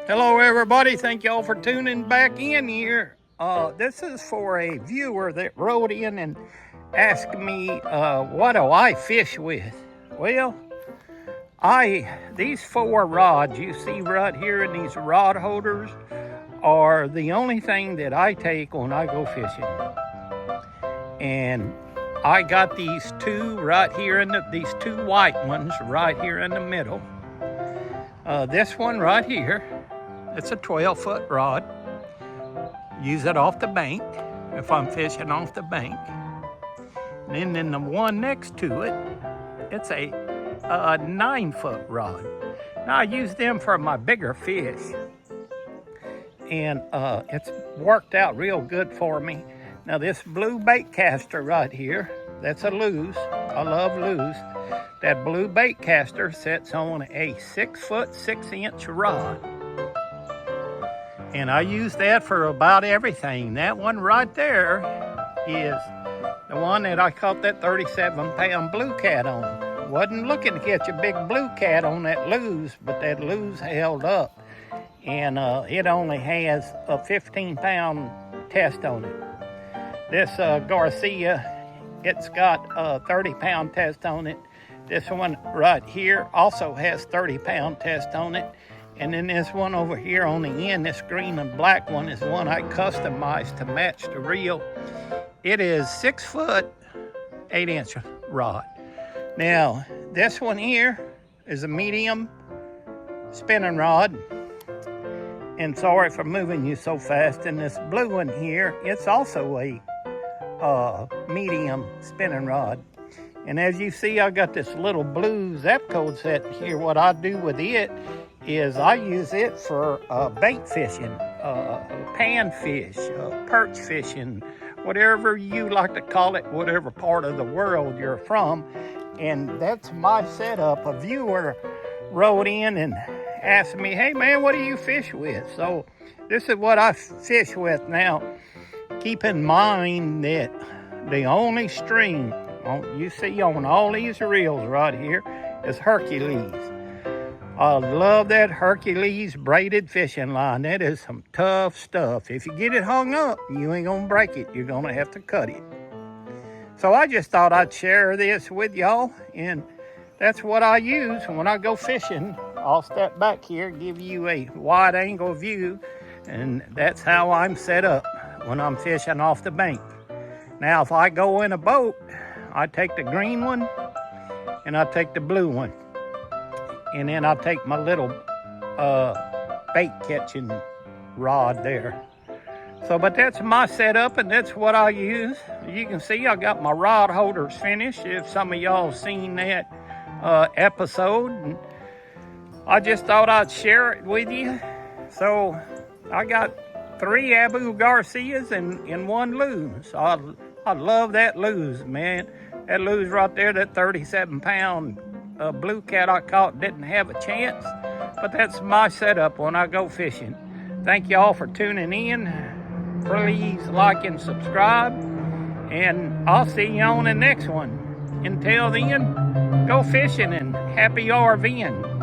Hello everybody, thank y'all for tuning back in here. This is for a viewer that wrote in and asked me, what do I fish with? Well, these four rods you see right here in these rod holders are the only thing that I take when I go fishing. And I got these two right here these two white ones right here in the middle. This one right here, it's a 12-foot rod. Use it off the bank if I'm fishing off the bank. And then the one next to it, it's a 9-foot rod. Now I use them for my bigger fish. And it's worked out real good for me. Now this blue bait caster right here, that's a Lew's. I love Lew's. That blue bait caster sits on a 6-foot 6-inch rod. And I use that for about everything. That one right there is the one that I caught that 37-pound blue cat on. Wasn't looking to catch a big blue cat on that Lew's, but that Lew's held up. And it only has a 15-pound test on it. This Garcia, it's got a 30-pound test on it. This one right here also has 30-pound test on it. And then this one over here on the end, this green and black one, is one I customized to match the reel. It is 6-foot 8-inch rod. Now, this one here is a medium spinning rod. And sorry for moving you so fast. And this blue one here, it's also a medium spinning rod. And as you see, I got this little blue Zap-Code set here. What I do with it is I use it for bait fishing, panfish, perch fishing, whatever you like to call it, whatever part of the world you're from. And that's my setup. A viewer wrote in and asked me, hey man, what do you fish with? So this is what I fish with. Now, keep in mind that the only string you see on all these reels right here is Hercules. I love that Hercules braided fishing line. That is some tough stuff. If you get it hung up, you ain't gonna break it. You're gonna have to cut it. So I just thought I'd share this with y'all, and that's what I use when I go fishing. I'll step back here, give you a wide angle view, and that's how I'm set up when I'm fishing off the bank. Now, if I go in a boat, I take the green one and I take the blue one. And then I'll take my little bait catching rod there. So, but that's my setup and that's what I use. You can see I got my rod holders finished. If some of y'all seen that episode, and I just thought I'd share it with you. So I got 3 Abu Garcias and 1 Lew's. I love that Lew's, man. That Lew's right there, that 37-pound blue cat I caught didn't have a chance, but that's my setup when I go fishing. Thank y'all for tuning in. Please like and subscribe, and I'll see you on the next one. Until then, go fishing and happy RVing.